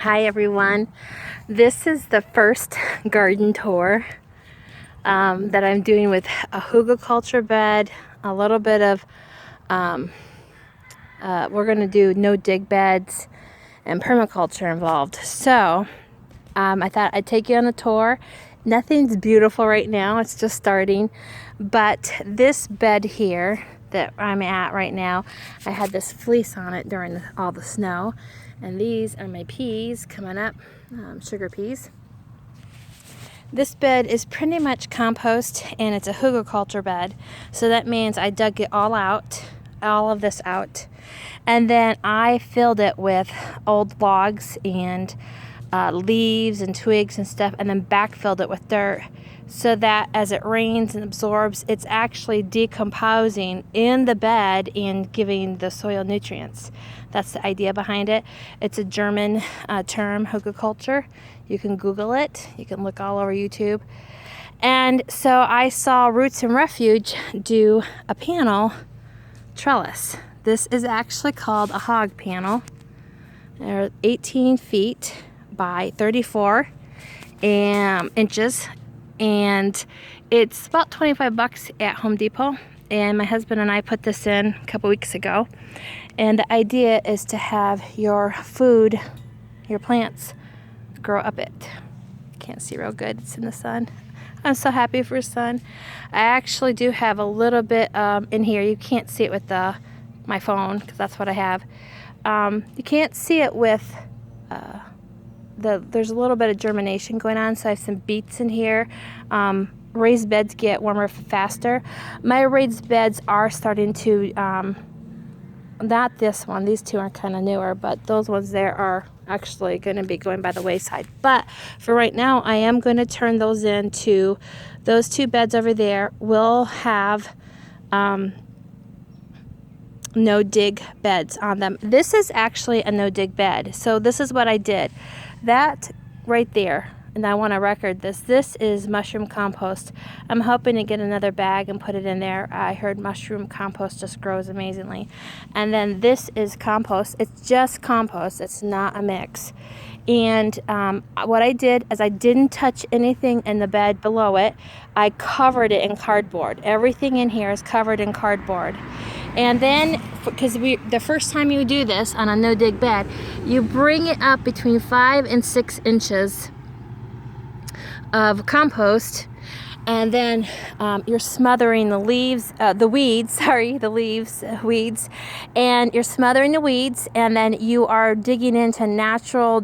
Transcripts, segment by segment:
Hi everyone. This is the first garden tour that I'm doing with a hugelkultur bed, a little bit of, we're going to do no dig beds and permaculture involved. So I thought I'd take you on a tour. Nothing's beautiful right now, it's just starting, but this bed here that I'm at right now, I had this fleece on it during all the snow, and these are my peas coming up, sugar peas. This bed is pretty much compost, and it's a hugelkultur bed, so that means I dug it all out, all of this out, and then I filled it with old logs and leaves and twigs and stuff, and then backfilled it with dirt so that as it rains and absorbs, it's actually decomposing in the bed and giving the soil nutrients. That's the idea behind it. It's a German term, hugelkultur. You can Google it. You can look all over YouTube. And so I saw Roots and Refuge do a panel trellis. This is actually called a hog panel. They're 18 feet by 34 inches, and it's about 25 bucks at Home Depot. And my husband and I put this in a couple weeks ago, and the idea is to have your food, your plants, grow up it. Can't see real good, it's in the sun. I'm so happy for sun. I actually do have a little bit in here. You can't see it with my phone because that's what I have. You can't see it with there's a little bit of germination going on, so I have some beets in here. Raised beds get warmer faster. My raised beds are starting to, not this one, these two are kind of newer, but those ones there are actually going to be going by the wayside. But for right now, I am going to turn those into, those two beds over there will have no dig beds on them. This is actually a no dig bed. So this is what I did. That right there, and I want to record this. This is mushroom compost. I'm hoping to get another bag and put it in there. I heard mushroom compost just grows amazingly. And then this is compost. It's just compost. It's not a mix. And what I did is I didn't touch anything in the bed below it. I covered it in cardboard. Everything in here is covered in cardboard. And then, because the first time you do this on a no-dig bed, you bring it up between 5 and 6 inches of compost, and then you're smothering the leaves, weeds, and you're smothering the weeds, and then you are digging into natural,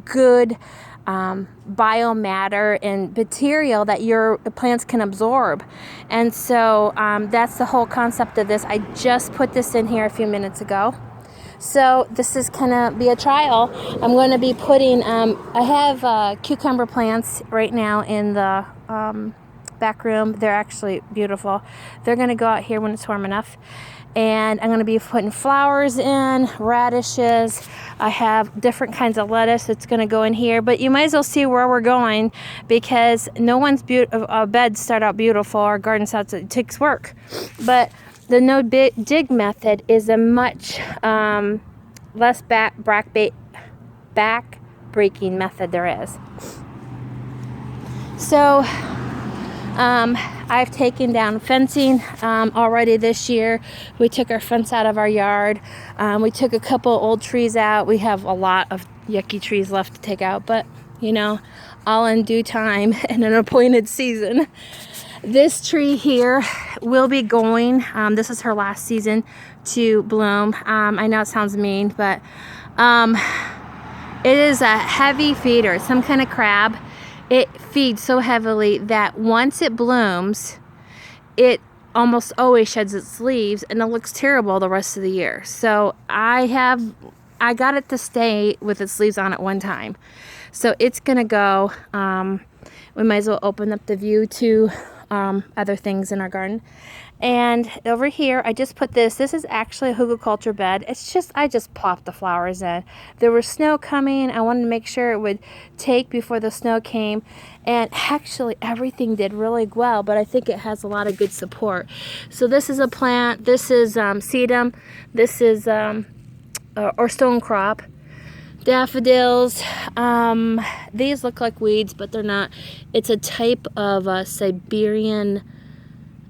good biomatter and material that your plants can absorb. And so that's the whole concept of this. I just put this in here a few minutes ago. So this is gonna be a trial. I'm going to be putting, I have cucumber plants right now in the back room. They're actually beautiful. They're gonna go out here when it's warm enough. And I'm going to be putting flowers in, radishes. I have different kinds of lettuce that's going to go in here. But you might as well see where we're going, because no one's beds start out beautiful, or garden starts, it takes work. But the no dig method is a much less back-breaking method there is. So I've taken down fencing already this year. We took our fence out of our yard. We took a couple old trees out. We have a lot of yucky trees left to take out, but all in due time and an appointed season. This tree here will be going, this is her last season to bloom. I know it sounds mean, but it is a heavy feeder, some kind of crab. It feeds so heavily that once it blooms, it almost always sheds its leaves, and it looks terrible the rest of the year. So I got it to stay with its leaves on at one time. So it's gonna go, we might as well open up the view to other things in our garden. And over here, I just put this is actually a hugelkultur bed. I just plopped the flowers in. There was snow coming. I wanted to make sure it would take before the snow came. And actually, everything did really well, but I think it has a lot of good support. So this is a plant. This is sedum. This is, or stone crop. daffodils. These look like weeds, but they're not. It's a type of Siberian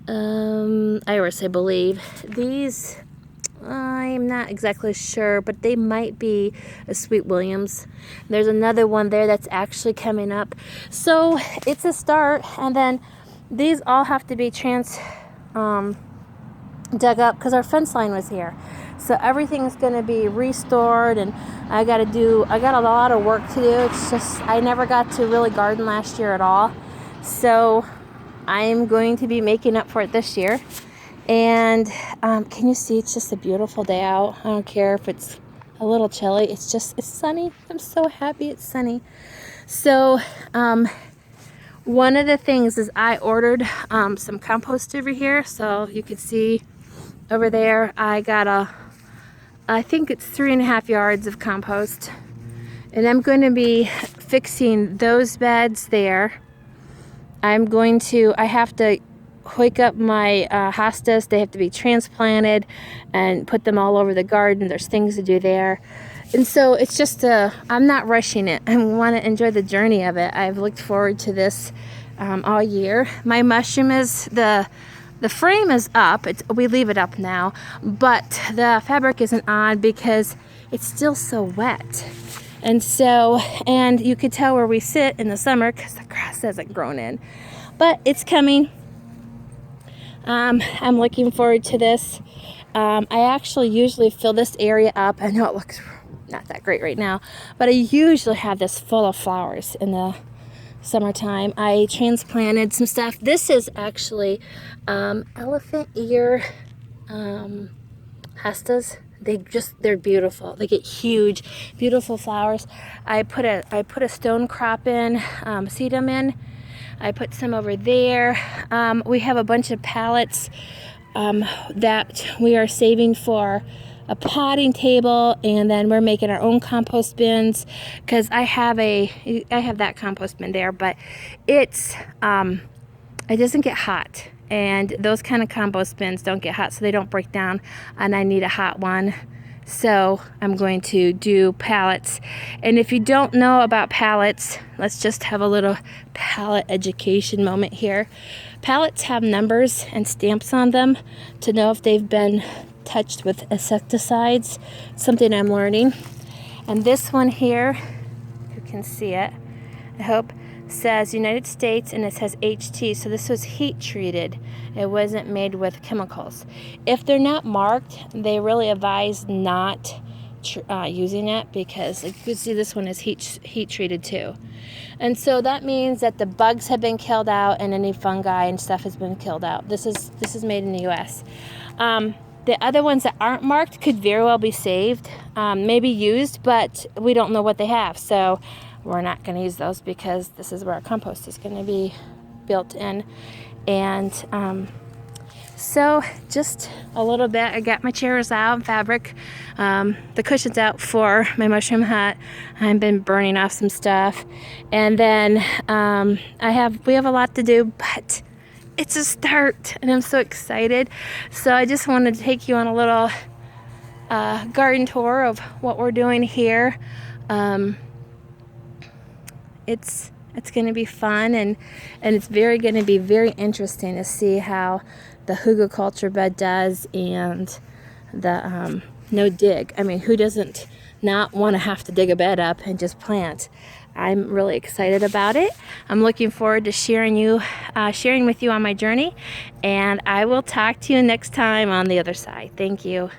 iris, I believe. These, I'm not exactly sure, but they might be a Sweet Williams. There's another one there that's actually coming up. So it's a start, and then these all have to be dug up because our fence line was here. So everything's going to be restored, and I got a lot of work to do. It's just, I never got to really garden last year at all. So I'm going to be making up for it this year. And can you see, it's just a beautiful day out. I don't care if it's a little chilly. It's sunny. I'm so happy it's sunny. So one of the things is I ordered some compost over here. So you can see over there, I got I think it's 3.5 yards of compost. And I'm going to be fixing those beds there. I have to hoik up my hostas. They have to be transplanted and put them all over the garden. There's things to do there. And so it's just I'm not rushing it. I want to enjoy the journey of it. I've looked forward to this all year. My mushroom the frame is up. We leave it up now, but the fabric isn't on because it's still so wet. And you could tell where we sit in the summer because the grass hasn't grown in, but it's coming. I'm looking forward to this. I actually usually fill this area up. I know it looks not that great right now, but I usually have this full of flowers in the summertime. I transplanted some stuff. This is actually elephant ear hostas. They're beautiful. They get huge, beautiful flowers. I put a stone crop in, sedum in. I put some over there. We have a bunch of pallets that we are saving for a potting table, and then we're making our own compost bins because I have that compost bin there, but it doesn't get hot, and those kind of compost bins don't get hot, so they don't break down, and I need a hot one. So I'm going to do pallets. And if you don't know about pallets, let's just have a little pallet education moment here. Pallets have numbers and stamps on them to know if they've been touched with insecticides, something I'm learning. And this one here, you can see it, I hope, says United States, and it says HT, so this was heat treated. It wasn't made with chemicals. If they're not marked, they really advise not using it because, like you can see, this one is heat treated too. And so that means that the bugs have been killed out and any fungi and stuff has been killed out. This is made in the US. The other ones that aren't marked could very well be saved, maybe used, but we don't know what they have. So we're not going to use those because this is where our compost is going to be built in. And so just a little bit, I got my chairs out, fabric, the cushions out for my mushroom hut. I've been burning off some stuff. And then we have a lot to do, but it's a start and I'm so excited. So I just wanted to take you on a little garden tour of what we're doing here. It's going to be fun, and it's going to be very interesting to see how the hugelkultur bed does and the no dig. I mean, who doesn't not want to have to dig a bed up and just plant? I'm really excited about it. I'm looking forward to sharing with you on my journey, and I will talk to you next time on the other side. Thank you.